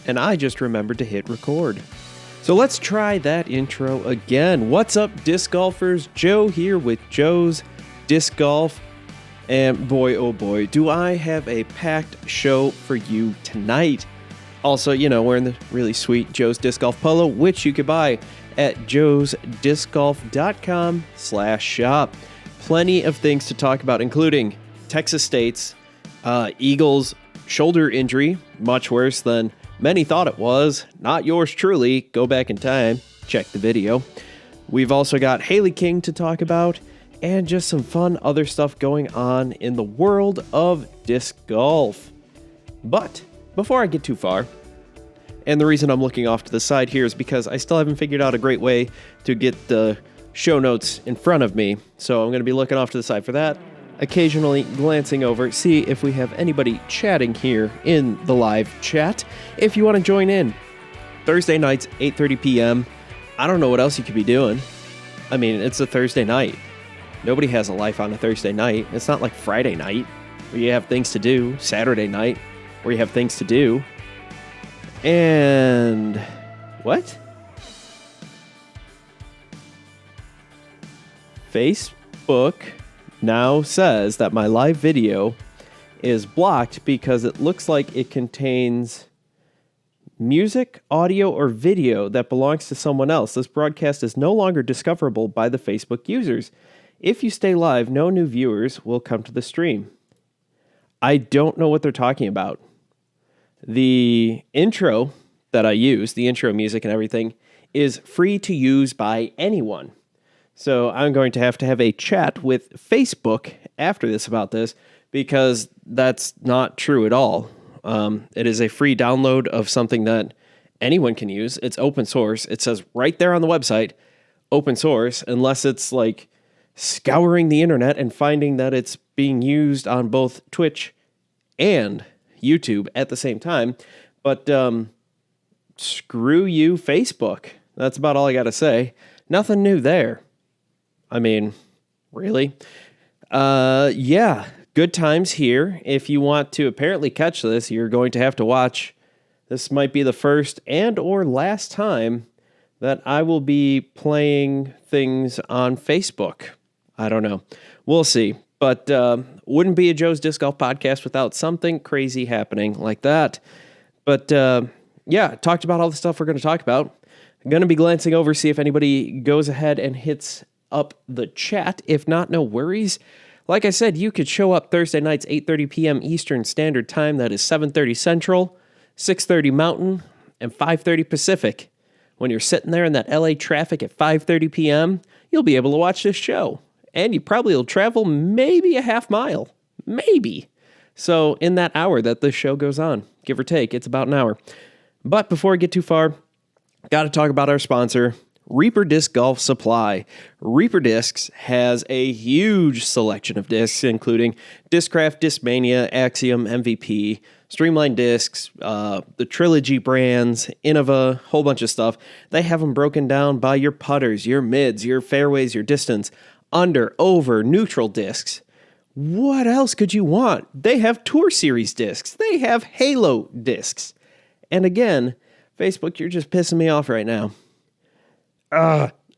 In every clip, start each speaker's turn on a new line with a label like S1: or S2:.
S1: and I just remembered to hit record. So let's try that intro again. What's up, disc golfers? Joe here with Joe's Disc Golf. And boy, oh boy, do I have a packed show for you tonight. Also, wearing the really sweet Joe's Disc Golf polo, which you could buy at joesdiscgolf.com/shop. Plenty of things to talk about, including Texas State's Eagles shoulder injury, much worse than many thought it was. Not yours truly. Go back in time, check the video. We've also got Hailey King to talk about, and just some fun other stuff going on in the world of disc golf. But before I get too far, and the reason I'm looking off to the side here is because I still haven't figured out a great way to get the show notes in front of me, so I'm going to be looking off to the side for that, occasionally glancing over, see if we have anybody chatting here in the live chat. If you want to join in, Thursday nights, 8:30 p.m. I don't know what else you could be doing. I mean, it's a Thursday night. Nobody has a life on a Thursday night. It's not like Friday night, where you have things to do, Saturday night, where you have things to do. And what? Facebook now says that my live video is blocked because it looks like it contains music, audio, or video that belongs to someone else. This broadcast is no longer discoverable by the Facebook users. If you stay live, no new viewers will come to the stream. I don't know what they're talking about. The intro that I use, the intro music and everything, is free to use by anyone. So I'm going to have a chat with Facebook after this about this, because that's not true at all. It is a free download of something that anyone can use. It's open source. It says right there on the website, open source, unless it's like scouring the internet and finding that it's being used on both Twitch and YouTube at the same time. But screw you, Facebook. That's about all I got to say. Nothing new there. I mean, really? Yeah, good times here. If you want to apparently catch this, you're going to have to watch. This might be the first and or last time that I will be playing things on Facebook. I don't know. We'll see. But wouldn't be a Joe's Disc Golf podcast without something crazy happening like that. But yeah, talked about all the stuff we're going to talk about. I'm going to be glancing over, see if anybody goes ahead and hits up the chat. If not, no worries. Like I said, you could show up Thursday nights, 8:30 p.m. Eastern Standard Time. That is 7:30 Central, 6:30 Mountain, and 5:30 Pacific. When you're sitting there in that LA traffic at 5:30 p.m., you'll be able to watch this show. And you probably will travel maybe a half mile. Maybe. So in that hour that this show goes on, give or take, it's about an hour. But before I get too far, got to talk about our sponsor, Reaper Disc Golf Supply. Reaper Discs has a huge selection of discs, including Discraft, Discmania, Axiom, MVP, Streamline Discs, the Trilogy brands, Innova, whole bunch of stuff. They have them broken down by your putters, your mids, your fairways, your distance, under, over, neutral discs. What else could you want? They have Tour Series discs. They have Halo discs. And again, Facebook, you're just pissing me off right now.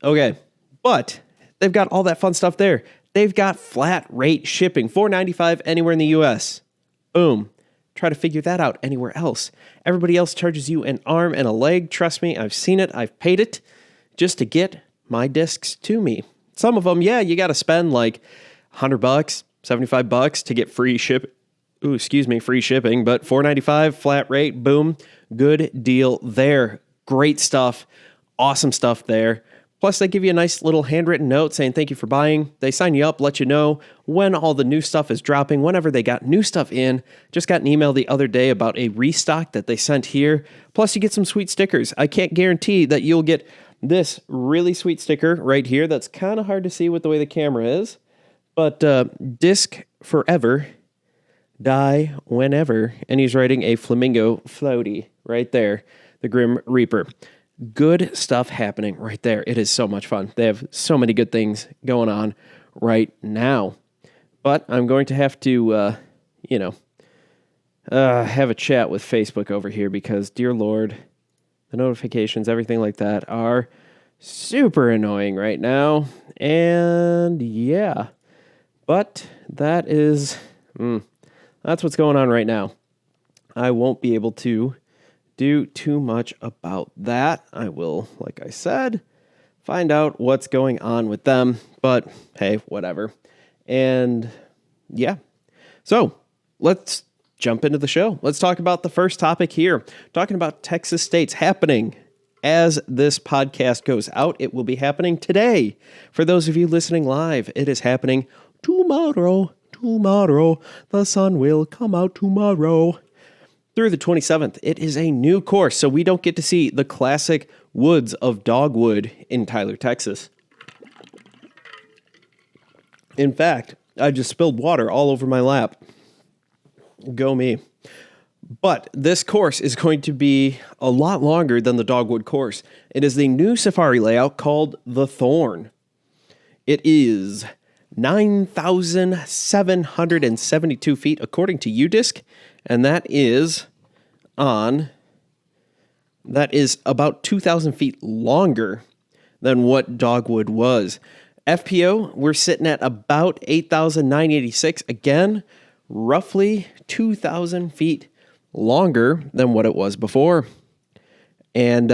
S1: Okay. But they've got all that fun stuff there. They've got flat rate shipping, $4.95 anywhere in the U.S. Boom. Try to figure that out anywhere else. Everybody else charges you an arm and a leg. Trust me, I've seen it. I've paid it just to get my discs to me. Some of them, yeah, you got to spend like $100, $75 to get free shipping, but $4.95 flat rate, boom, good deal there. Great stuff, awesome stuff there. Plus, they give you a nice little handwritten note saying thank you for buying. They sign you up, let you know when all the new stuff is dropping, whenever they got new stuff in. Just got an email the other day about a restock that they sent here. Plus, you get some sweet stickers. I can't guarantee that you'll get this really sweet sticker right here that's kind of hard to see with the way the camera is. But Disc Forever, Die Whenever. And he's writing a flamingo floaty right there, the Grim Reaper. Good stuff happening right there. It is so much fun. They have so many good things going on right now. But I'm going to have to, have a chat with Facebook over here because, dear Lord, the notifications, everything like that are super annoying right now. And yeah, but that's what's going on right now. I won't be able to do too much about that. I will, like I said, find out what's going on with them. But hey, whatever. And yeah, so let's jump into the show. Let's talk about the first topic here. Talking about Texas State's happening. As this podcast goes out, it will be happening today. For those of you listening live, it is happening tomorrow. Tomorrow, the sun will come out tomorrow. Through the 27th, it is a new course, so we don't get to see the classic woods of dogwood in Tyler, Texas. In fact, I just spilled water all over my lap. Go me. But this course is going to be a lot longer than the dogwood course. It is the new safari layout called the Thorn. It is 9,772 feet according to UDisc, and that is about 2,000 feet longer than what dogwood was. FPO, we're sitting at about 8,986. Again, roughly 2,000 feet longer than what it was before. And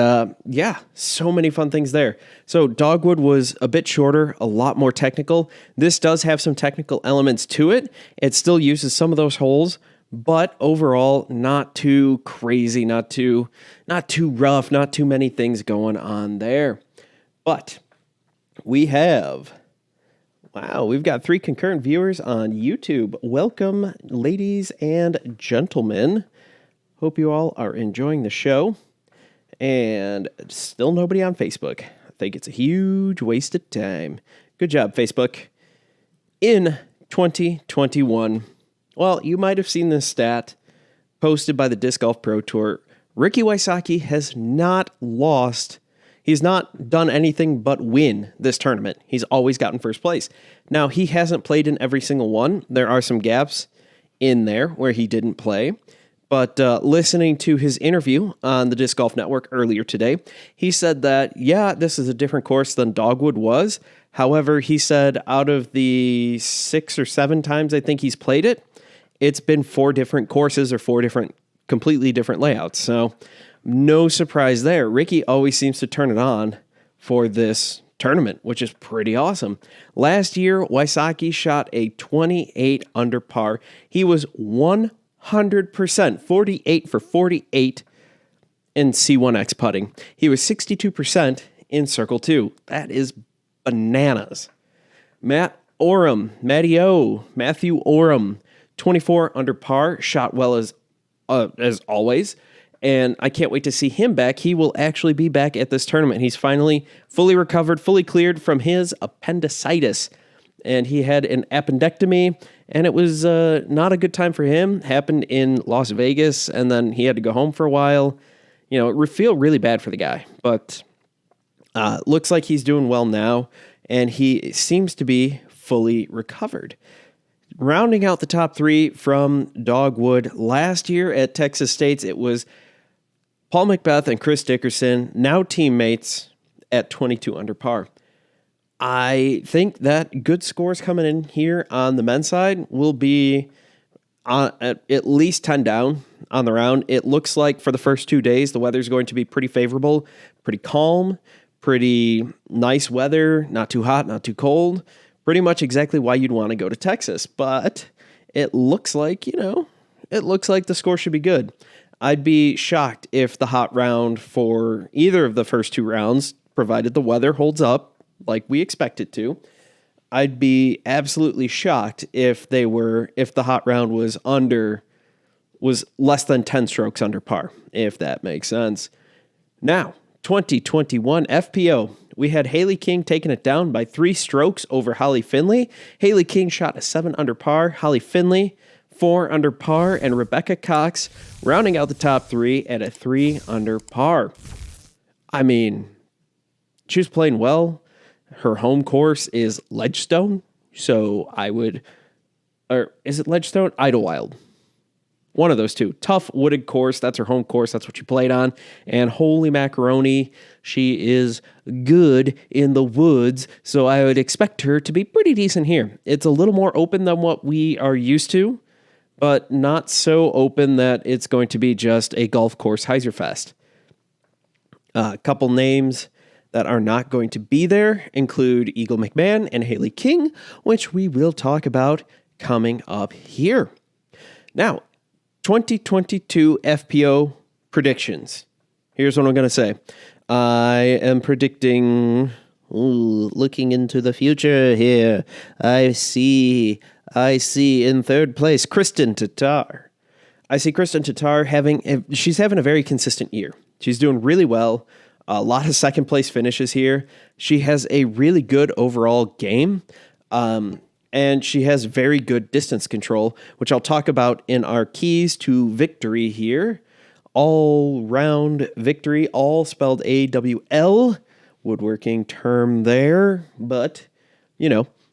S1: so many fun things there. So dogwood was a bit shorter, a lot more technical. This does have some technical elements to it. It still uses some of those holes, but overall, not too crazy, not too rough, not too many things going on there. But we've got 3 concurrent viewers on YouTube. Welcome, ladies and gentlemen. Hope you all are enjoying the show. And still nobody on Facebook. I think it's a huge waste of time. Good job, Facebook. In 2021, well, you might have seen this stat posted by the Disc Golf Pro Tour. Ricky Wysocki has not lost. He's not done anything but win this tournament. He's always gotten first place. Now, he hasn't played in every single one. There are some gaps in there where he didn't play. But listening to his interview on the Disc Golf Network earlier today, he said that, this is a different course than dogwood was. However, he said out of the 6 or 7 times I think he's played it, it's been 4 different courses or 4 completely different layouts. So no surprise there. Ricky always seems to turn it on for this tournament, which is pretty awesome. Last year, Wysocki shot a 28 under par. He was 100%, 48 for 48 in C1X putting. He was 62% in Circle 2. That is bananas. Matthew Oram, 24 under par, shot well as always. And I can't wait to see him back. He will actually be back at this tournament. He's finally fully recovered, fully cleared from his appendicitis. And he had an appendectomy, and it was not a good time for him. Happened in Las Vegas, and then he had to go home for a while. It feel really bad for the guy, but looks like he's doing well now, and he seems to be fully recovered. Rounding out the top 3 from dogwood, last year at Texas State, it was Paul McBeth and Chris Dickerson, now teammates, at 22 under par. I think that good scores coming in here on the men's side will be at least 10 down on the round. It looks like for the first 2 days, the weather's going to be pretty favorable, pretty calm, pretty nice weather, not too hot, not too cold. Pretty much exactly why you'd want to go to Texas. But it looks like, the score should be good. I'd be shocked if the hot round for either of the first 2 rounds, provided the weather holds up like we expect it to, I'd be absolutely shocked if the hot round was less than 10 strokes under par, if that makes sense. Now, 2021 FPO. We had Hailey King taking it down by 3 strokes over Holly Finley. Hailey King shot a 7 under par. Holly Finley, 4 under par. And Rebecca Cox rounding out the top 3 at a 3 under par. I mean, she was playing well. Her home course is Ledgestone. So is it Ledgestone? Idlewild. One of those two. Tough wooded course. That's her home course. That's what she played on. And holy macaroni, she is good in the woods. So I would expect her to be pretty decent here. It's a little more open than what we are used to, but not so open that it's going to be just a golf course Heiserfest. A couple names that are not going to be there include Eagle McMahon and Hailey King, which we will talk about coming up here. Now, 2022 FPO predictions. Here's what I'm going to say. I am predicting, looking into the future here, I see in third place, Kristen Tatar. I see Kristen Tatar she's having a very consistent year. She's doing really well. A lot of second place finishes here. She has a really good overall game. And she has very good distance control, which I'll talk about in our keys to victory here. All round victory, all spelled AWL, woodworking term there. But, that's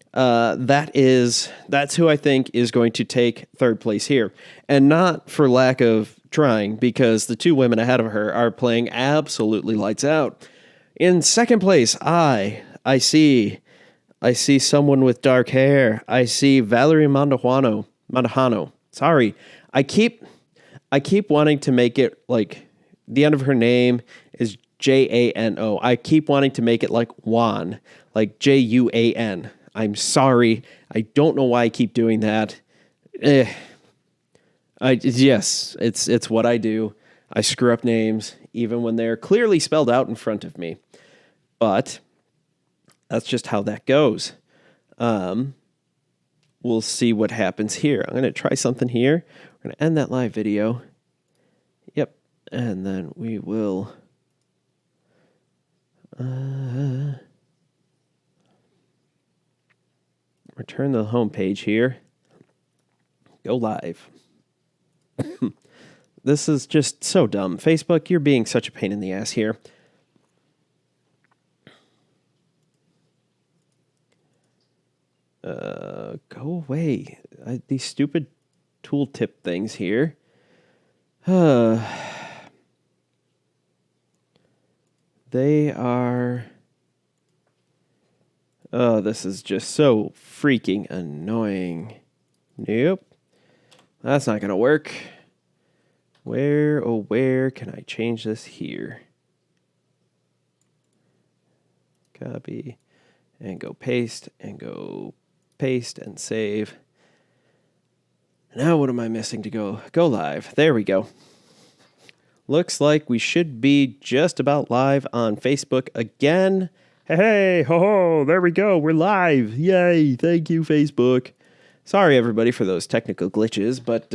S1: who I think is going to take third place here. And not for lack of trying, because the two women ahead of her are playing absolutely lights out. In second place, I see someone with dark hair. I see Valerie Mandujano. Sorry. I keep wanting to make it like the end of her name is Jano. I keep wanting to make it like Juan, like Juan. I'm sorry. I don't know why I keep doing that. It's what I do. I screw up names even when they're clearly spelled out in front of me. But that's just how that goes. We'll see what happens here. I'm going to try something here. We're going to end that live video. Yep. And then we will return to the home page here. Go live. This is just so dumb. Facebook, you're being such a pain in the ass here. Go away. These stupid tooltip things here. They are... Oh, this is just so freaking annoying. Nope. That's not going to work. Where can I change this here? Copy. And go paste. And go paste and save. Now what am I missing to go live? There we go. Looks like we should be just about live on Facebook again. Hey, ho, there we go. We're live. Yay. Thank you, Facebook. Sorry, everybody, for those technical glitches, but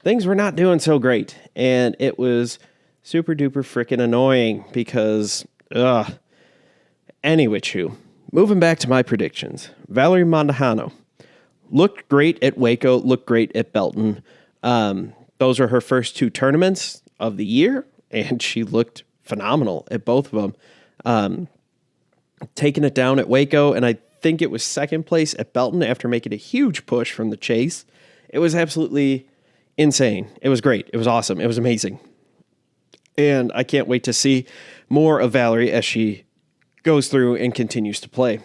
S1: things were not doing so great. And it was super duper freaking annoying because, Anyway, moving back to my predictions. Valerie Mandujano looked great at Waco, looked great at Belton. Those are her first two tournaments of the year, and she looked phenomenal at both of them. Taking it down at Waco, and I think it was second place at Belton after making a huge push from the chase. It was absolutely insane. It was great. It was awesome. It was amazing. And I can't wait to see more of Valerie as she goes through and continues to play.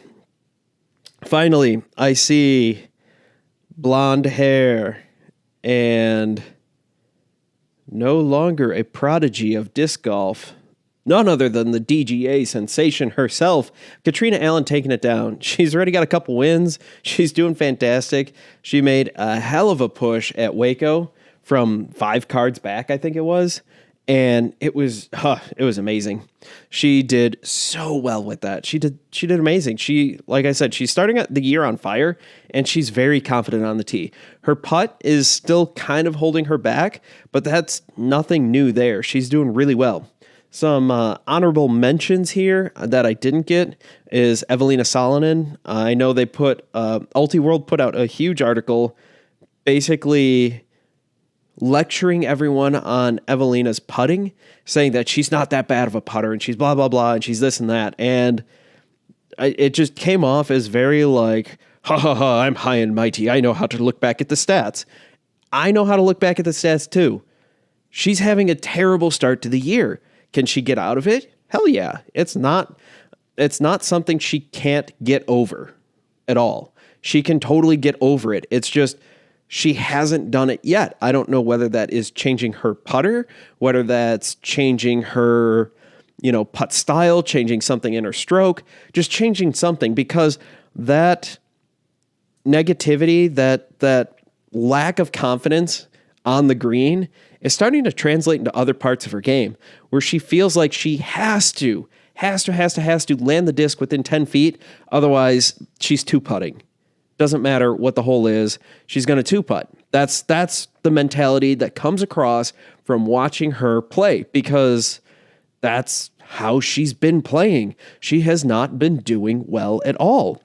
S1: Finally, I see blonde hair and no longer a prodigy of disc golf, none other than the DGA sensation herself, Katrina Allen, taking it down. She's already got a couple wins. She's doing fantastic. She made a hell of a push at Waco from 5 cards back, I think it was. And it was amazing. She did so well with that. She did amazing. Like I said, she's starting the year on fire, and she's very confident on the tee. Her putt is still kind of holding her back, but that's nothing new there. She's doing really well. Some honorable mentions here that I didn't get is Evelina Salonen. I know they Ultiworld put out a huge article basically lecturing everyone on Evelina's putting, saying that she's not that bad of a putter and she's blah, blah, blah, and she's this and that. And it just came off as very like, ha, ha, ha, I'm high and mighty. I know how to look back at the stats. I know how to look back at the stats too. She's having a terrible start to the year. Can she get out of it? Hell yeah. It's not something she can't get over at all. She can totally get over it. It's just she hasn't done it yet. I don't know whether that is changing her putter, whether that's changing her, putt style, changing something in her stroke, just changing something, because that negativity, that lack of confidence on the green is starting to translate into other parts of her game where she feels like she has to land the disc within 10 feet. Otherwise, she's two-putting. Doesn't matter what the hole is. She's going to two-putt. That's the mentality that comes across from watching her play, because that's how she's been playing. She has not been doing well at all.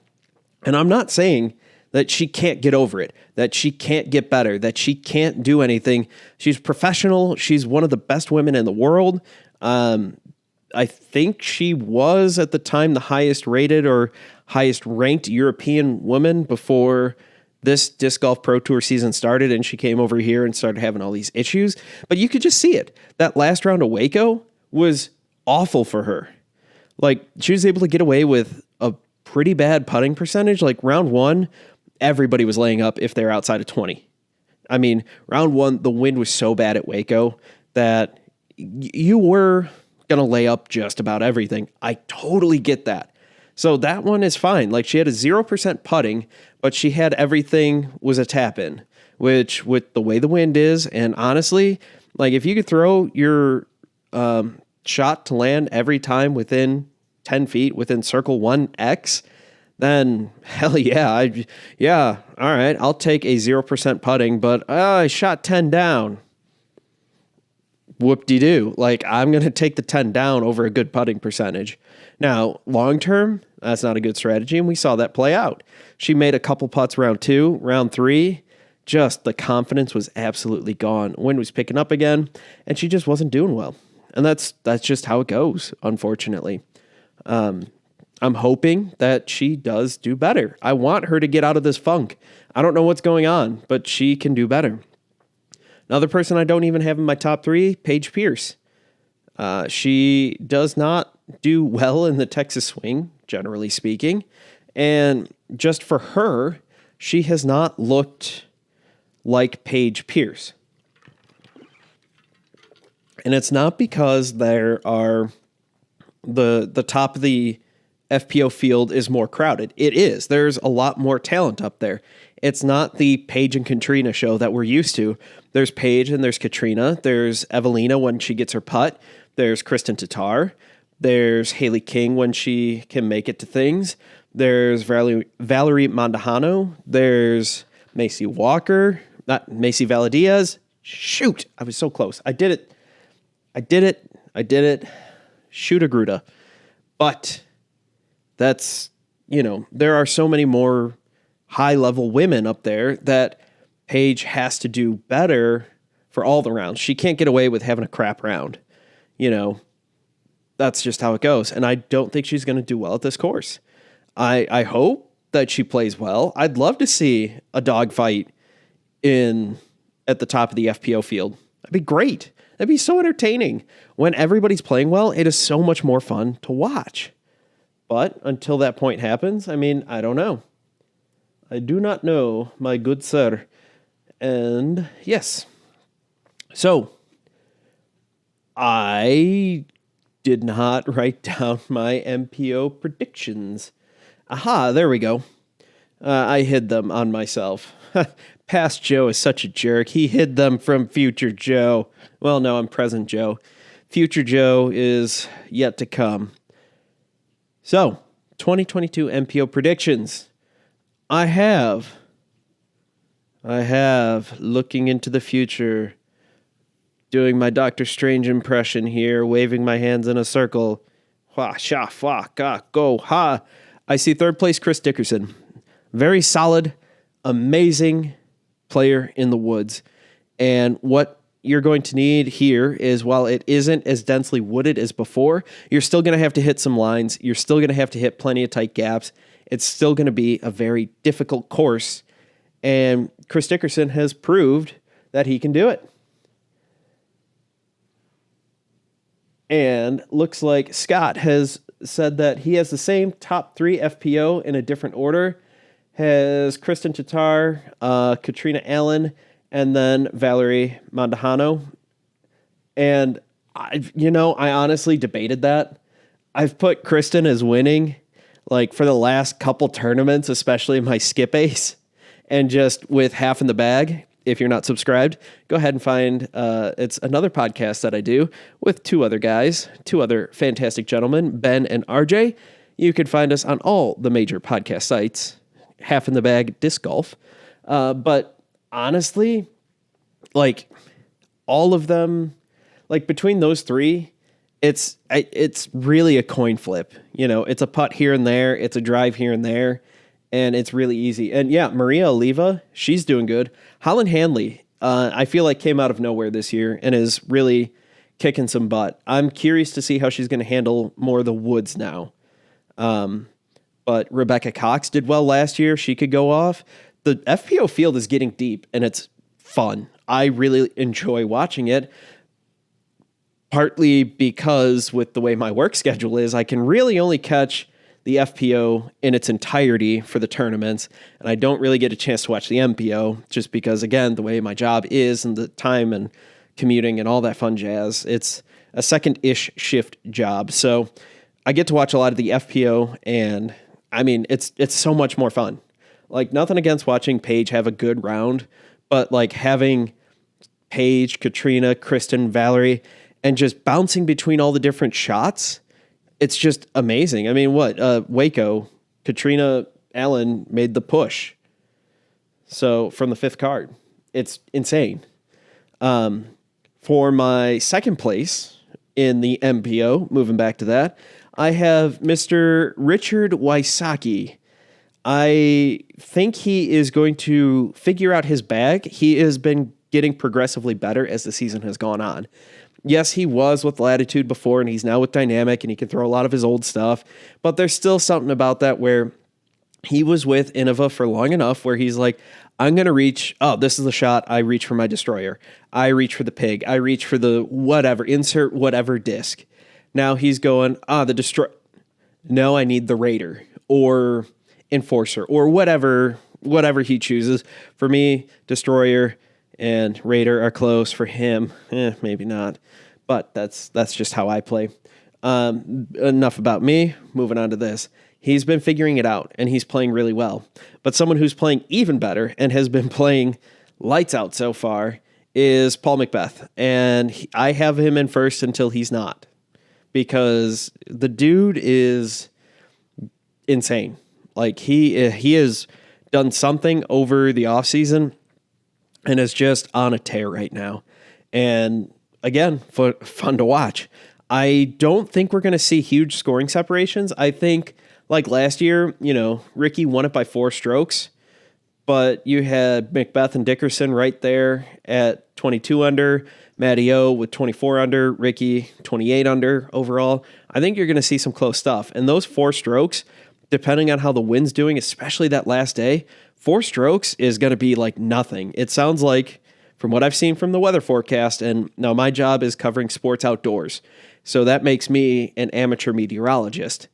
S1: And I'm not saying that she can't get over it, that she can't get better, that she can't do anything. She's professional. She's one of the best women in the world. I think she was at the time the highest rated or highest ranked European woman before this Disc Golf Pro Tour season started, and she came over here and started having all these issues. But you could just see it. That last round of Waco was awful for her. Like, she was able to get away with a pretty bad putting percentage. Like, round one, everybody was laying up if they're outside of 20. I mean, round one, the wind was so bad at Waco that you were going to lay up just about everything. I totally get that. So that one is fine. Like, she had a 0% putting, but she had everything was a tap in, which with the way the wind is, and honestly, like, if you could throw your shot to land every time within 10 feet, within circle 1X, then hell yeah. All right. I'll take a 0% putting, but I shot 10 down. Whoop-de-doo. Like, I'm going to take the 10 down over a good putting percentage. Now, long-term, that's not a good strategy, and we saw that play out. She made a couple putts round two, round three. Just the confidence was absolutely gone. Wind was picking up again, and she just wasn't doing well. And that's just how it goes, unfortunately. I'm hoping that she does do better. I want her to get out of this funk. I don't know what's going on, but she can do better. Another person I don't even have in my top three, Paige Pierce. She does not do well in the Texas swing, generally speaking. And just for her, she has not looked like Paige Pierce. And it's not because there are the top of the FPO field is more crowded. It is. There's a lot more talent up there. It's not the Paige and Katrina show that we're used to. There's Paige and there's Katrina. There's Evelina when she gets her putt. There's Kristen Tatar. There's Hailey King when she can make it to things. There's Valerie Mondahano. There's Macy Walker. Not Macy Valadiaz. Shoot, I was so close. I did it. Shoot a Gruda. But that's, there are so many more high-level women up there that Paige has to do better for all the rounds. She can't get away with having a crap round. That's just how it goes. And I don't think she's going to do well at this course. I hope that she plays well. I'd love to see a dogfight at the top of the FPO field. That'd be great. That'd be so entertaining. When everybody's playing well, it is so much more fun to watch. But until that point happens, I don't know. I do not know, my good sir. And yes. So, I did not write down my MPO predictions. Aha, there we go. I hid them on myself. Past Joe is such a jerk. He hid them from future Joe. Well, no, I'm present Joe. Future Joe is yet to come. So, 2022 MPO predictions. I have, looking into the future, doing my Doctor Strange impression here, waving my hands in a circle. Hwa, sha, fa, ga, go, ha. I see third place Chris Dickerson. Very solid, amazing player in the woods. And what you're going to need here is, while it isn't as densely wooded as before, you're still going to have to hit some lines. You're still going to have to hit plenty of tight gaps. It's still going to be a very difficult course. And Chris Dickerson has proved that he can do it. And looks like Scott has said that he has the same top 3 FPO in a different order. Has Kristen Tatar, Katrina Allen, and then Valerie Mondahano. And I honestly debated that. I've put Kristen as winning, like for the last couple tournaments, especially my skip ace, and just with half in the bag. If you're not subscribed, go ahead and find, it's another podcast that I do with 2 other guys, 2 other fantastic gentlemen, Ben and RJ. You can find us on all the major podcast sites, half in the bag disc golf. But honestly, like all of them, like between those 3, it's really a coin flip. It's a putt here and there. It's a drive here and there. And it's really easy. And yeah, Maria Oliva, she's doing good. Holland Hanley, I feel like came out of nowhere this year and is really kicking some butt. I'm curious to see how she's going to handle more of the woods now. But Rebecca Cox did well last year. She could go off. The FPO field is getting deep and it's fun. I really enjoy watching it. Partly because with the way my work schedule is, I can really only catch the FPO in its entirety for the tournaments, and I don't really get a chance to watch the MPO just because, again, the way my job is and the time and commuting and all that fun jazz. It's a second-ish shift job, so I get to watch a lot of the FPO, and I mean, it's so much more fun. Like, nothing against watching Paige have a good round, but like having Paige, Katrina, Kristen, Valerie, and just bouncing between all the different shots, it's just amazing. I mean, Waco, Katrina Allen made the push. So from the 5th card, it's insane. For my second place in the MPO, moving back to that, I have Mr. Richard Wysocki. I think he is going to figure out his bag. He has been getting progressively better as the season has gone on. Yes, he was with Latitude before, and he's now with Dynamic, and he can throw a lot of his old stuff. But there's still something about that where he was with Innova for long enough where he's like, I'm going to reach, this is the shot. I reach for my Destroyer. I reach for the Pig. I reach for the whatever, insert whatever disc. Now he's going, the Destroyer. No, I need the Raider or Enforcer or whatever he chooses. For me, Destroyer and Raider are close. For him, maybe not. But that's just how I play. Enough about me. Moving on to this. He's been figuring it out, and he's playing really well. But someone who's playing even better and has been playing lights out so far is Paul Macbeth. And I have him in first until he's not. Because the dude is insane. Like, he has done something over the offseason and is just on a tear right now. And again, fun to watch. I don't think we're going to see huge scoring separations. I think, like last year, Ricky won it by 4 strokes, but you had Macbeth and Dickerson right there at 22 under, Matty O with 24 under, Ricky 28 under overall. I think you're going to see some close stuff. And those 4 strokes, depending on how the wind's doing, especially that last day, 4 strokes is going to be like nothing. It sounds like, from what I've seen from the weather forecast, and now my job is covering sports outdoors, so that makes me an amateur meteorologist.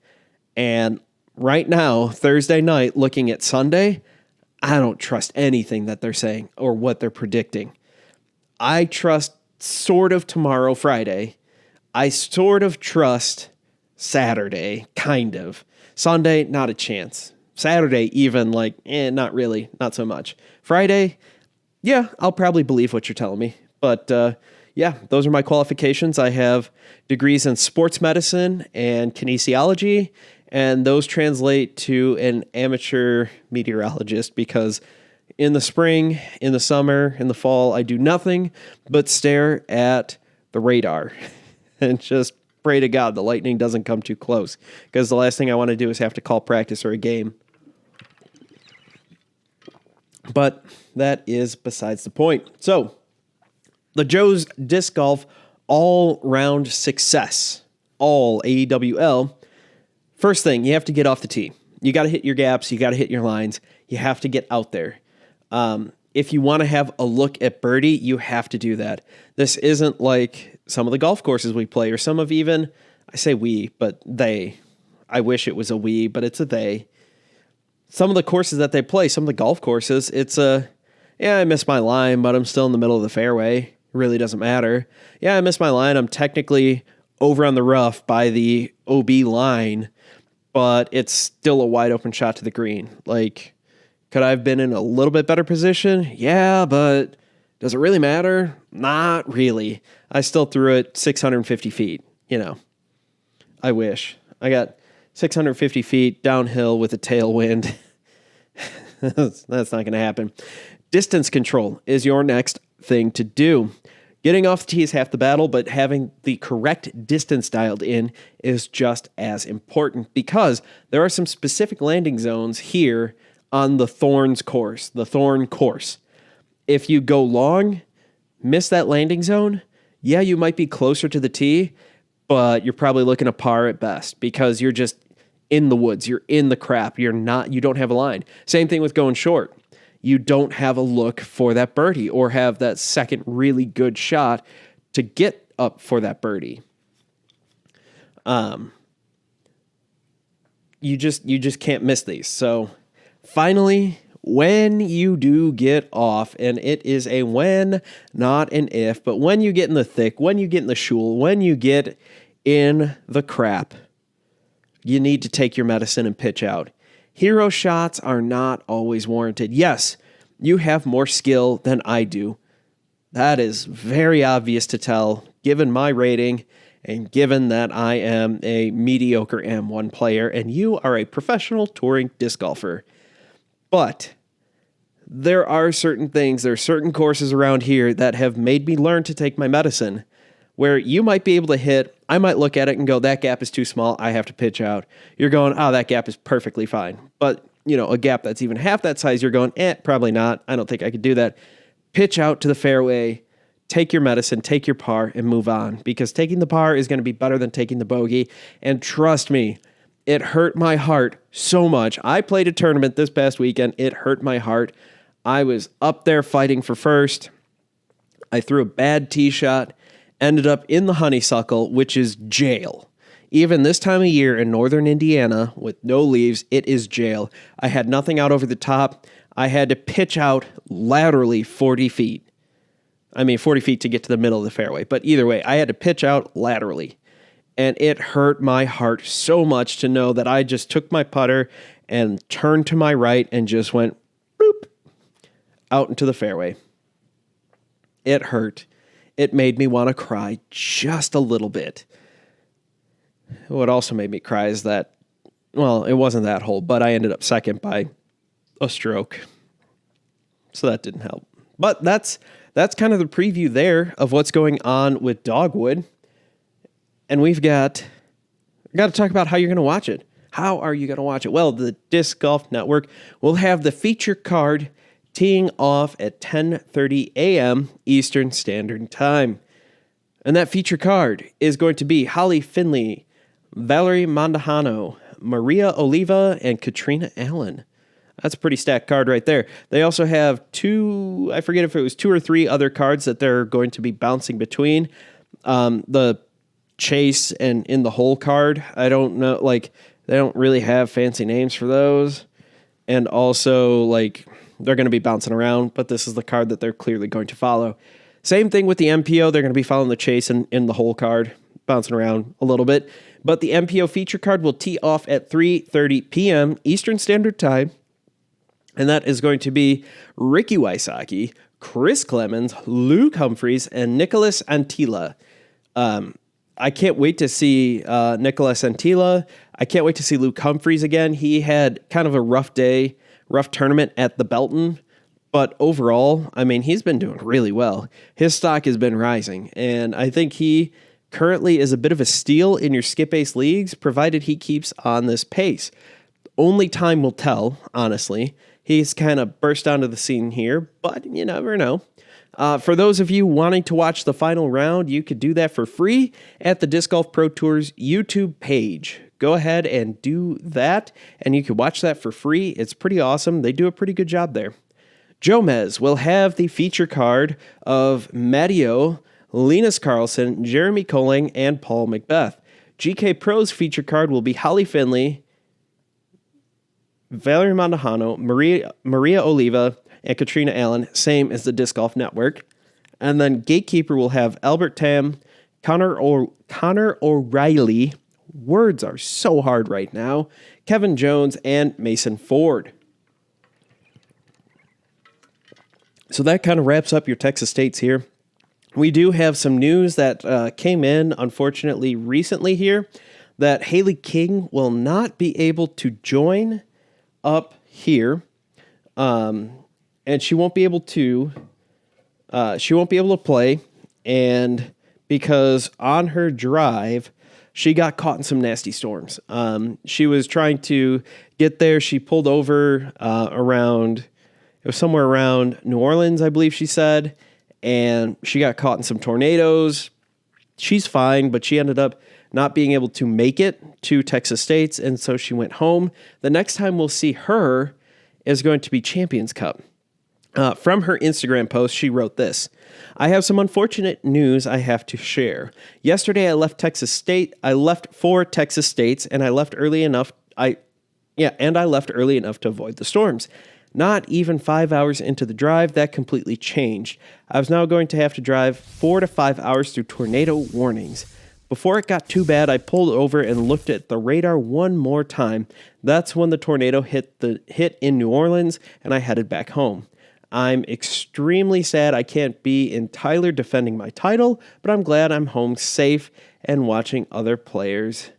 S1: And right now, Thursday night, looking at Sunday, I don't trust anything that they're saying or what they're predicting. I trust sort of tomorrow, Friday. I sort of trust Saturday, kind of. Sunday, not a chance. Saturday, even not really, not so much. Friday, yeah, I'll probably believe what you're telling me. But yeah, those are my qualifications. I have degrees in sports medicine and kinesiology, and those translate to an amateur meteorologist because in the spring, in the summer, in the fall, I do nothing but stare at the radar and just pray to God the lightning doesn't come too close, because the last thing I want to do is have to call practice or a game. But that is besides the point. So, the Joe's Disc Golf all-round success, all AEWL. First thing, you have to get off the tee. You got to hit your gaps. You got to hit your lines. You have to get out there. if you want to have a look at birdie, you have to do that. This isn't like some of the golf courses we play, or some of even, I say we, but they. I wish it was a we, but it's a they. Some of the courses that they play, some of the golf courses, it's I missed my line, but I'm still in the middle of the fairway. It really doesn't matter. Yeah, I missed my line. I'm technically over on the rough by the OB line, but it's still a wide open shot to the green. Like, could I have been in a little bit better position? Yeah, but does it really matter? Not really. I still threw it 650 feet, I wish. I got 650 feet downhill with a tailwind. That's not going to happen. Distance control is your next thing to do. Getting off the tee is half the battle, but having the correct distance dialed in is just as important, because there are some specific landing zones here on the Thorn course. If you go long, miss that landing zone, yeah, you might be closer to the tee, but you're probably looking at par at best, because you're just in the woods. You're in the crap. You don't have a line. Same thing with going short. You don't have a look for that birdie or have that second really good shot to get up for that birdie. You just can't miss these. So finally, when you do get off, and it is a when, not an if, but when you get in the thick, when you get in the shul, when you get in the crap, you need to take your medicine and pitch out. Hero shots are not always warranted. Yes, you have more skill than I do. That is very obvious to tell, given my rating and given that I am a mediocre M1 player and you are a professional touring disc golfer. But there are certain courses around here that have made me learn to take my medicine, where you might be able to hit, I might look at it and go, that gap is too small, I have to pitch out. You're going, that gap is perfectly fine. But, a gap that's even half that size, you're going, probably not. I don't think I could do that. Pitch out to the fairway, take your medicine, take your par, and move on. Because taking the par is going to be better than taking the bogey. And trust me, it hurt my heart so much. I played a tournament this past weekend. It hurt my heart. I was up there fighting for first. I threw a bad tee shot. Ended up in the honeysuckle, which is jail. Even this time of year in northern Indiana, with no leaves, it is jail. I had nothing out over the top. I had to pitch out laterally 40 feet. 40 feet to get to the middle of the fairway. But either way, I had to pitch out laterally. And it hurt my heart so much to know that I just took my putter and turned to my right and just went boop out into the fairway. It hurt. It made me want to cry just a little bit. What also made me cry is that, it wasn't that hole, but I ended up second by a stroke. So that didn't help. But that's kind of the preview there of what's going on with Dogwood. And we've got to talk about how you're going to watch it. How are you going to watch it? Well, the Disc Golf Network will have the feature card teeing off at 10:30 a.m. Eastern Standard Time. And that feature card is going to be Holly Finley, Valerie Mondahano, Maria Oliva, and Katrina Allen. That's a pretty stacked card right there. They also have I forget if it was 2 or 3 other cards that they're going to be bouncing between. The Chase and In the Hole card, I don't know, they don't really have fancy names for those. And also, they're going to be bouncing around, but this is the card that they're clearly going to follow. Same thing with the MPO. They're going to be following the Chase and In the Hole card, bouncing around a little bit. But the MPO feature card will tee off at 3:30 p.m. Eastern Standard Time. And that is going to be Ricky Wysocki, Chris Clemens, Luke Humphreys, and Nicholas Antila. I can't wait to see Nicholas Antila. I can't wait to see Luke Humphreys again. He had kind of a rough tournament at the Belton. But overall, he's been doing really well. His stock has been rising. And I think he currently is a bit of a steal in your skip-ace leagues, provided he keeps on this pace. Only time will tell, honestly. He's kind of burst onto the scene here, but you never know. For those of you wanting to watch the final round, you could do that for free at the Disc Golf Pro Tour's YouTube page. Go ahead and do that, and you can watch that for free. It's pretty awesome. They do a pretty good job there. Jomez will have the feature card of Matteo, Linus Carlson, Jeremy Colling, and Paul Macbeth. GK Pro's feature card will be Holly Finley, Valerie Mondahano, Maria Oliva, and Katrina Allen, same as the Disc Golf Network. And then Gatekeeper will have Albert Tam, Connor O'Reilly, words are so hard right now, Kevin Jones, and Mason Ford. So that kind of wraps up your Texas states here. We do have some news that came in, unfortunately, recently here, that Hailey King will not be able to join up here, and she won't be able to play, and because on her drive, she got caught in some nasty storms. She was trying to get there. She pulled over it was somewhere around New Orleans, I believe she said, and she got caught in some tornadoes. She's fine, but she ended up not being able to make it to Texas States, and so she went home. The next time we'll see her is going to be Champions Cup. From her Instagram post, she wrote this: I have some unfortunate news I have to share. Yesterday, I left for Texas States, and I left early enough. I left early enough to avoid the storms. Not even 5 hours into the drive, that completely changed. I was now going to have to drive 4 to 5 hours through tornado warnings. Before it got too bad, I pulled over and looked at the radar one more time. That's when the tornado hit in New Orleans, and I headed back home. I'm extremely sad I can't be in Tyler defending my title, but I'm glad I'm home safe and watching other players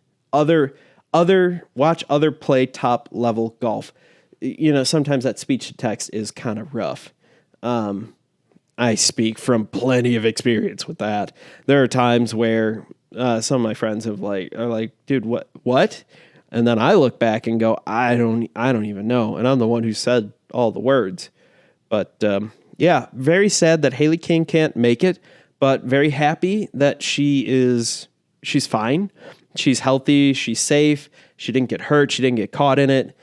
S1: play top level golf. You know, sometimes that speech to text is kind of rough. I speak from plenty of experience with that. There are times where some of my friends are like, dude, what? And then I look back and go, I don't even know. And I'm the one who said all the words. But very sad that Hailey King can't make it, but very happy that she's fine. She's healthy. She's safe. She didn't get hurt. She didn't get caught in it.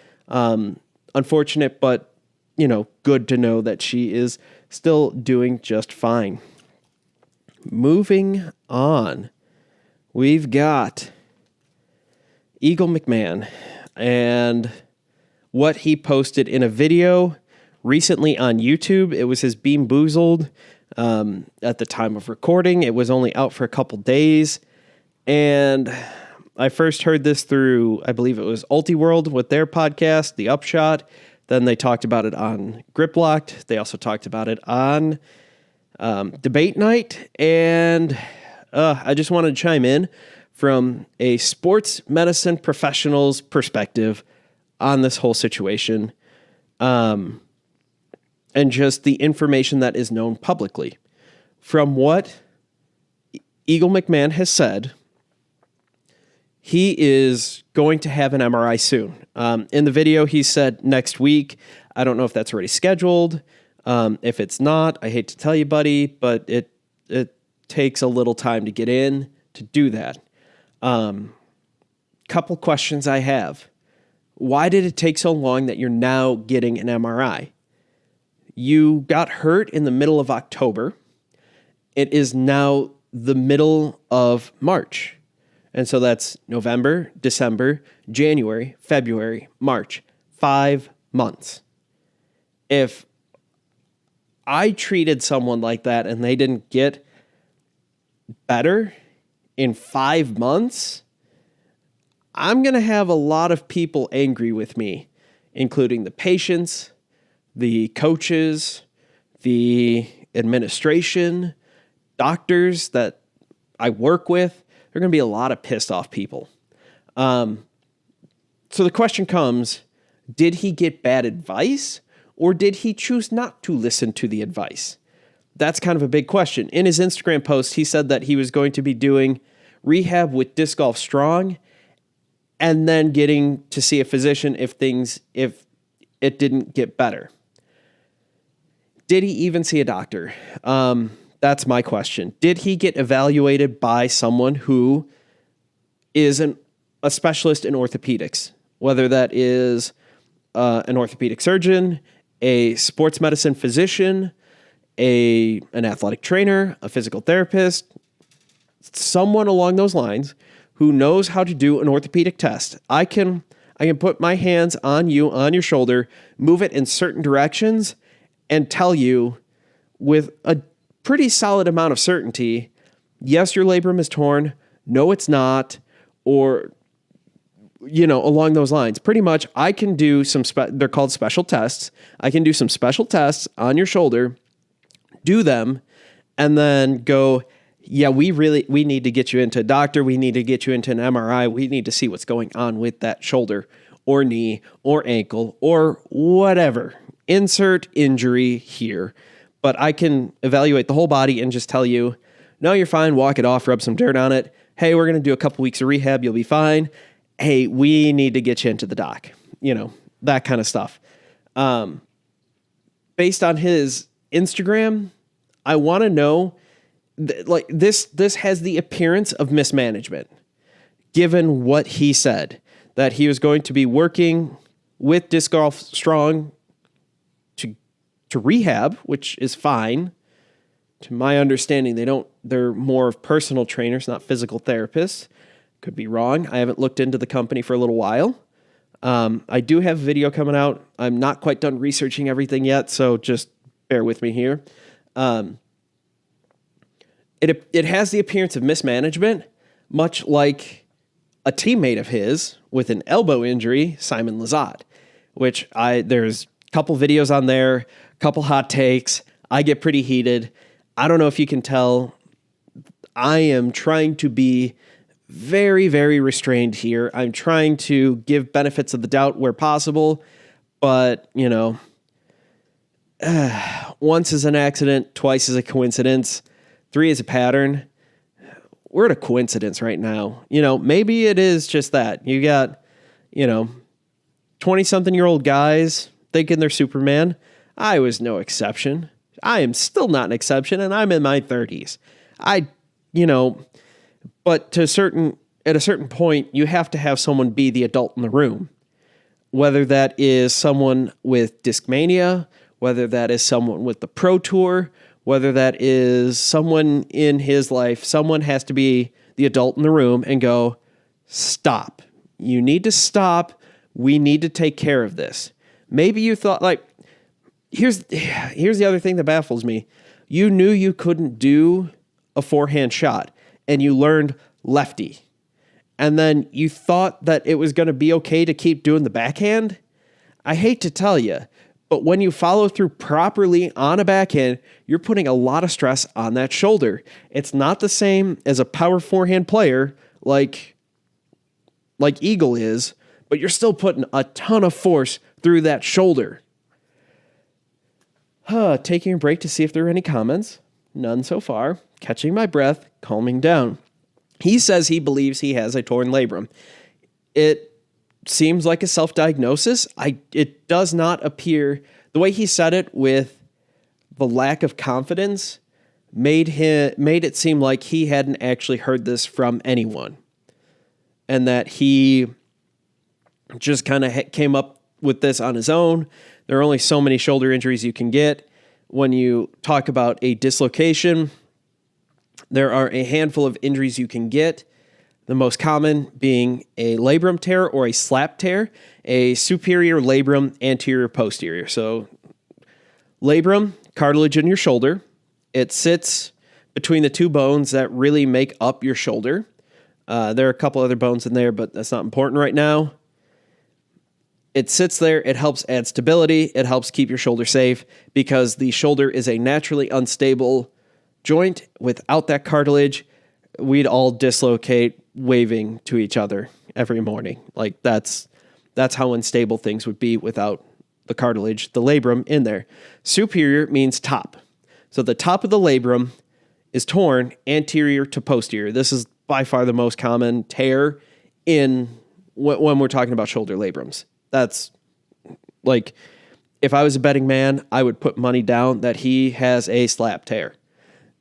S1: Unfortunate, but, good to know that she is still doing just fine. Moving on, we've got Eagle McMahon and what he posted in a video recently on YouTube. It was his Bean Boozled. At the time of recording, it was only out for a couple days. And I first heard this through, I believe it was Ultiworld with their podcast, The Upshot. Then they talked about it on Grip Locked. They also talked about it on Debate Night. And I just wanted to chime in from a sports medicine professional's perspective on this whole situation. And just the information that is known publicly. From what Eagle McMahon has said, he is going to have an MRI soon. In the video, he said next week. I don't know if that's already scheduled. If it's not, I hate to tell you, buddy, but it takes a little time to get in to do that. Couple questions I have. Why did it take so long that you're now getting an MRI? You got hurt in the middle of October. It is now the middle of March. And so that's November, December, January, February, March. 5 months. If I treated someone like that and they didn't get better in 5 months, I'm going to have a lot of people angry with me, including the patients, the coaches, the administration, doctors that I work with. There are going to be a lot of pissed off people. So the question comes, did he get bad advice or did he choose not to listen to the advice? That's kind of a big question. In his Instagram post, he said that he was going to be doing rehab with Disc Golf Strong and then getting to see a physician if it didn't get better. Did he even see a doctor? That's my question. Did he get evaluated by someone who is a specialist in orthopedics, whether that is an orthopedic surgeon, a sports medicine physician, an athletic trainer, a physical therapist, someone along those lines who knows how to do an orthopedic test. I can put my hands on you, on your shoulder, move it in certain directions, and tell you with a pretty solid amount of certainty, yes, your labrum is torn. No, it's not. Or, along those lines. Pretty much, I can do they're called special tests. I can do some special tests on your shoulder, do them, and then go, yeah, we need to get you into a doctor. We need to get you into an MRI. We need to see what's going on with that shoulder or knee or ankle or whatever. Insert injury here. But I can evaluate the whole body and just tell you, no, you're fine. Walk it off, rub some dirt on it. Hey, we're going to do a couple weeks of rehab. You'll be fine. Hey, we need to get you into the doc. That kind of stuff. Based on his Instagram, I want to know, this has the appearance of mismanagement, given what he said, that he was going to be working with Disc Golf Strong to rehab, which is fine. To my understanding, they're more of personal trainers, not physical therapists. Could be wrong. I haven't looked into the company for a little while. I do have a video coming out. I'm not quite done researching everything yet, so just bear with me here. It has the appearance of mismanagement, much like a teammate of his with an elbow injury, Simon Lizotte, which there's a couple videos on there, couple hot takes. I get pretty heated. I don't know if you can tell. I am trying to be very, very restrained here. I'm trying to give benefits of the doubt where possible, but, once is an accident, twice is a coincidence, 3 is a pattern. We're at a coincidence right now. Maybe it is just that. You got, 20-something-year-old guys thinking they're Superman. I was no exception. I am still not an exception, and I'm in my 30s. But at a certain point, you have to have someone be the adult in the room. Whether that is someone with Discmania, whether that is someone with the Pro Tour, whether that is someone in his life, someone has to be the adult in the room and go, stop. You need to stop. We need to take care of this. Maybe you thought, here's the other thing that baffles me. You knew you couldn't do a forehand shot, and you learned lefty. And then you thought that it was going to be okay to keep doing the backhand. I hate to tell you, but when you follow through properly on a backhand, you're putting a lot of stress on that shoulder. It's not the same as a power forehand player like Eagle is, but you're still putting a ton of force through that shoulder. Taking a break to see if there are any comments. None so far. Catching my breath, calming down. He says he believes he has a torn labrum. It seems like a self-diagnosis. It does not appear, the way he said it with the lack of confidence made it seem like he hadn't actually heard this from anyone. And that he just kind of came up with this on his own. There are only so many shoulder injuries you can get. When you talk about a dislocation, there are a handful of injuries you can get. The most common being a labrum tear or a slap tear, a superior labrum anterior posterior. So labrum, cartilage in your shoulder. It sits between the two bones that really make up your shoulder. There are a couple other bones in there, but that's not important right now. It sits there. It helps add stability. It helps keep your shoulder safe because the shoulder is a naturally unstable joint. Without that cartilage, we'd all dislocate waving to each other every morning. That's how unstable things would be without the cartilage, the labrum in there. Superior means top. So the top of the labrum is torn anterior to posterior. This is by far the most common tear when we're talking about shoulder labrums. That's if I was a betting man, I would put money down that he has a slap tear.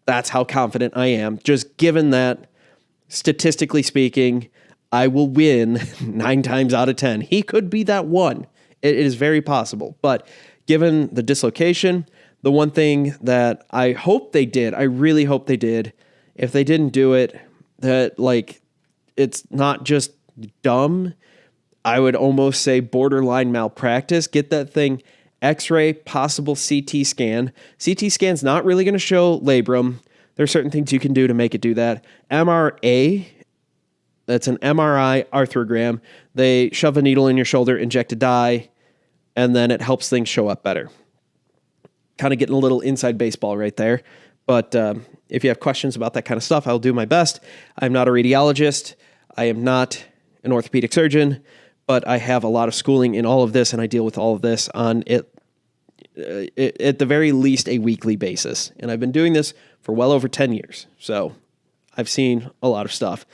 S1: That's how confident I am. Just given that, statistically speaking, I will win 9 times out of 10. He could be that one. It is very possible. But given the dislocation, the one thing that I hope they did, I really hope they did, if they didn't do it, that like it's not just dumb, I would almost say borderline malpractice. Get that thing X-ray, possible CT scan. CT scan's not really going to show labrum. There are certain things you can do to make it do that. MRA, that's an MRI arthrogram. They shove a needle in your shoulder, inject a dye, and then it helps things show up better. Kind of getting a little inside baseball right there. But if you have questions about that kind of stuff, I'll do my best. I'm not a radiologist. I am not an orthopedic surgeon, but I have a lot of schooling in all of this, and I deal with all of this on it at the very least a weekly basis. And I've been doing this for well over 10 years. So I've seen a lot of stuff.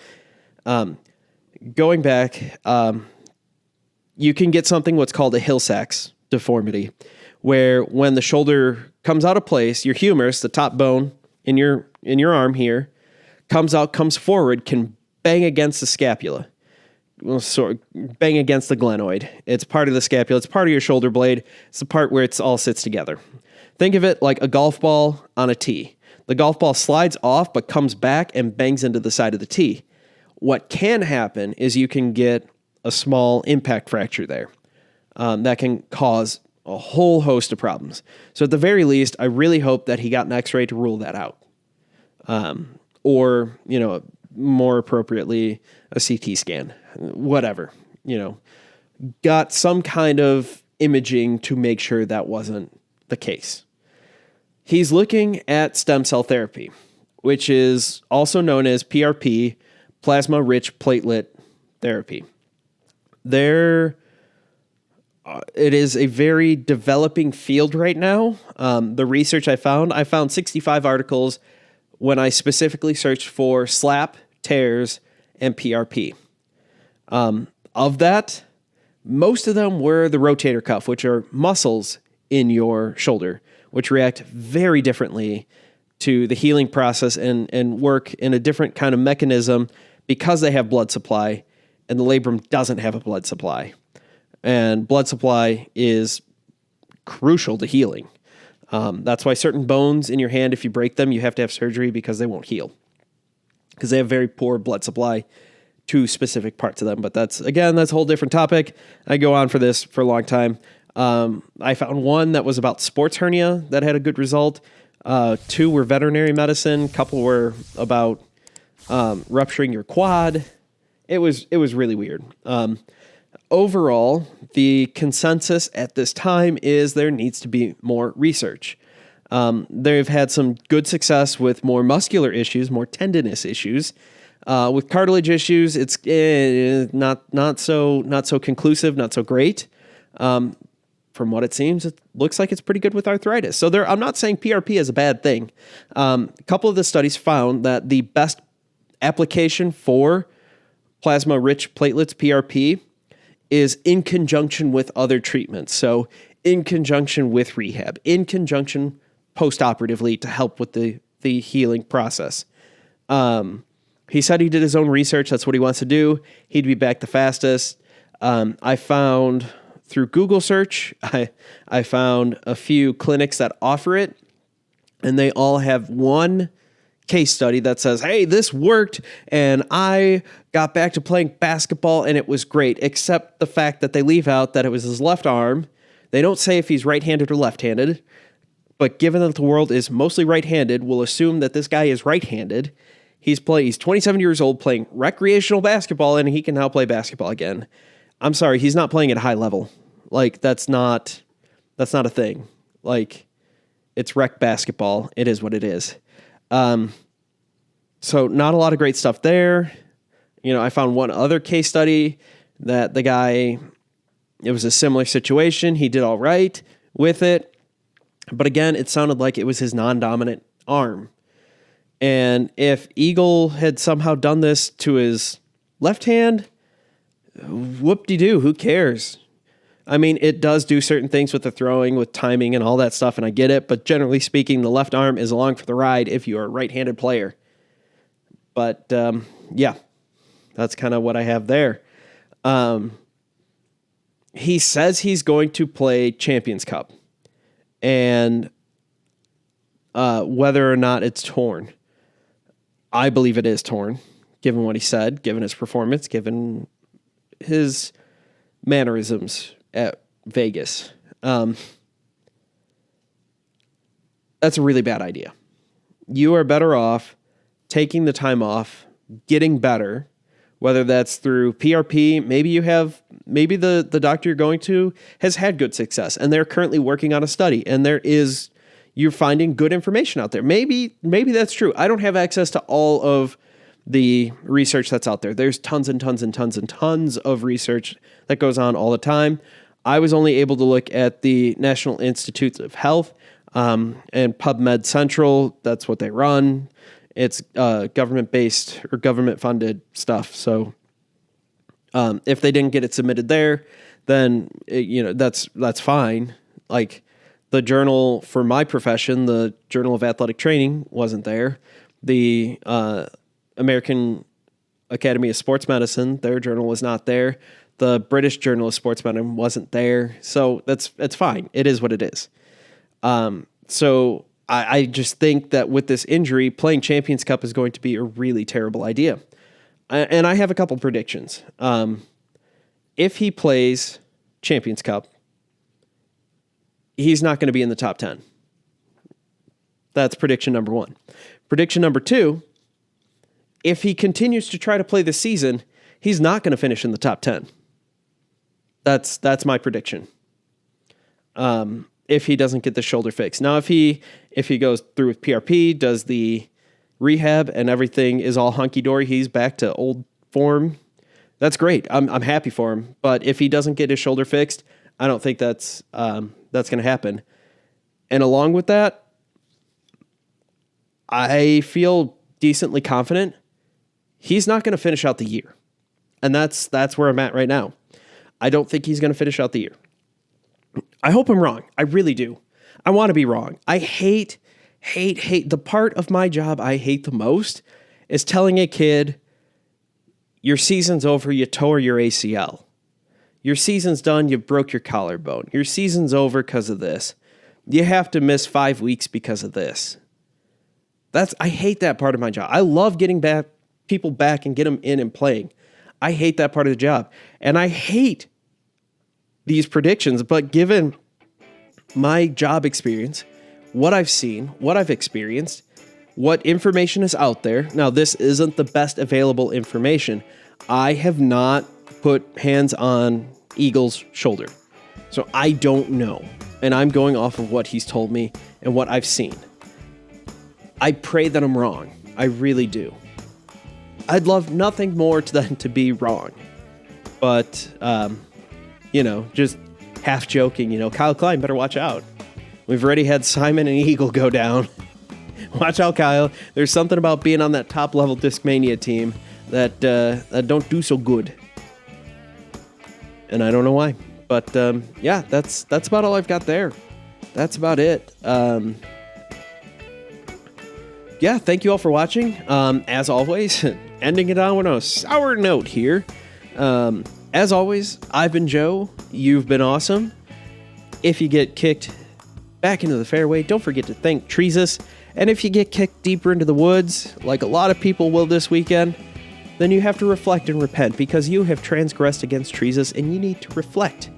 S1: Going back, you can get something what's called a Hill-Sachs deformity, where when the shoulder comes out of place, your humerus, the top bone in your arm here, comes forward, can bang against the scapula. Well, sort of bang against the glenoid. It's part of the scapula. It's part of your shoulder blade. It's the part where it all sits together. Think of it like a golf ball on a tee. The golf ball slides off but comes back and bangs into the side of the tee. What can happen is you can get a small impact fracture there. That can cause a whole host of problems. So at the very least, I really hope that he got an X-ray to rule that out. Or, more appropriately, a CT scan, whatever, got some kind of imaging to make sure that wasn't the case. He's looking at stem cell therapy, which is also known as PRP, plasma-rich platelet therapy. It is a very developing field right now. The research I found 65 articles when I specifically searched for SLAP, tears, and PRP. Of that, most of them were the rotator cuff, which are muscles in your shoulder, which react very differently to the healing process and work in a different kind of mechanism because they have blood supply, and the labrum doesn't have a blood supply. And blood supply is crucial to healing. That's why certain bones in your hand, if you break them, you have to have surgery because they won't heal. Because they have very poor blood supply to specific parts of them. But that's a whole different topic. I go on for this for a long time. I found one that was about sports hernia that had a good result. 2 were veterinary medicine. A couple were about rupturing your quad. It was really weird. Overall, the consensus at this time is there needs to be more research. They've had some good success with more muscular issues, more tendinous issues. With cartilage issues, it's not so conclusive, not so great. From what it seems, it looks like it's pretty good with arthritis. So I'm not saying PRP is a bad thing. A couple of the studies found that the best application for plasma-rich platelets, PRP, is in conjunction with other treatments. So in conjunction with rehab, in conjunction post-operatively to help with the healing process. He said he did his own research. That's what he wants to do. He'd be back the fastest. I found through Google search, I found a few clinics that offer it, and they all have one case study that says, hey, this worked, and I got back to playing basketball, and it was great, except the fact that they leave out that it was his left arm. They don't say if he's right-handed or left-handed, but given that the world is mostly right-handed, we'll assume that this guy is right-handed. He's 27 years old playing recreational basketball, and he can now play basketball again. I'm sorry, he's not playing at a high level. Like, that's not a thing. Like, it's rec basketball. It is what it is. So not a lot of great stuff there. I found one other case study that the guy, it was a similar situation. He did all right with it. But again, it sounded like it was his non-dominant arm. And if Eagle had somehow done this to his left hand, whoop-de-doo, who cares? I mean, it does do certain things with the throwing, with timing and all that stuff, and I get it. But generally speaking, the left arm is along for the ride if you're a right-handed player. But, yeah, that's kind of what I have there. He says he's going to play Champions Cup. and whether or not it's torn. I believe it is torn, given what he said, given his performance, given his mannerisms at Vegas. That's a really bad idea. You are better off taking the time off, getting better, whether that's through PRP. Maybe the doctor you're going to has had good success and they're currently working on a study and you're finding good information out there. Maybe that's true. I don't have access to all of the research that's out there. There's tons and tons and tons and tons of research that goes on all the time. I was only able to look at the National Institutes of Health and PubMed Central. That's what they run. It's government-based or government-funded stuff. So if they didn't get it submitted there, then that's fine. Like the journal for my profession, the Journal of Athletic Training, wasn't there. The American Academy of Sports Medicine, their journal was not there. The British Journal of Sports Medicine wasn't there. So that's fine. It is what it is. So I just think that with this injury, playing Champions Cup is going to be a really terrible idea. And I have a couple predictions. If he plays Champions Cup, he's not going to be in the top 10. That's prediction number one. Prediction number two, if he continues to try to play this season, he's not going to finish in the top 10. That's my prediction. If he doesn't get the shoulder fixed. Now, if he goes through with PRP, does the rehab and everything is all hunky-dory, he's back to old form, that's great. I'm happy for him. But if he doesn't get his shoulder fixed, I don't think that's going to happen. And along with that, I feel decently confident he's not going to finish out the year. And that's where I'm at right now. I don't think he's going to finish out the year. I hope I'm wrong. I really do. I want to be wrong. I hate the part of my job I hate the most is telling a kid, your season's over, you tore your ACL. Your season's done, you broke your collarbone. Your season's over because of this. You have to miss 5 weeks because of this. I hate that part of my job. I love getting people back and get them in and playing. I hate that part of the job. And I hate these predictions, but given my job experience, what I've seen, what I've experienced, what information is out there. Now, this isn't the best available information. I have not put hands on Eagle's shoulder. So I don't know. And I'm going off of what he's told me and what I've seen. I pray that I'm wrong. I really do. I'd love nothing more than to be wrong. But, just half joking, Kyle Klein, better watch out. We've already had Simon and Eagle go down. Watch out, Kyle. There's something about being on that top-level Discmania team that don't do so good. And I don't know why. But, that's about all I've got there. That's about it. Thank you all for watching. As always, ending it on a sour note here. As always, I've been Joe. You've been awesome. If you get kicked back into the fairway, don't forget to thank Treesus. And if you get kicked deeper into the woods, like a lot of people will this weekend, then you have to reflect and repent because you have transgressed against Treesus and you need to reflect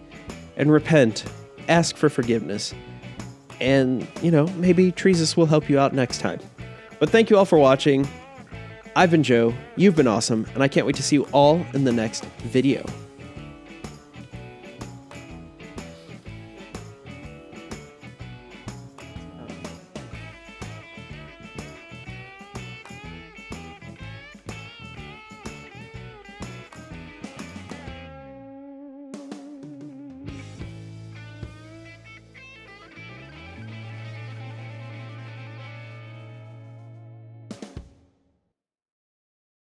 S1: and repent. Ask for forgiveness. And, maybe Treesus will help you out next time. But thank you all for watching. I've been Joe, you've been awesome, and I can't wait to see you all in the next video.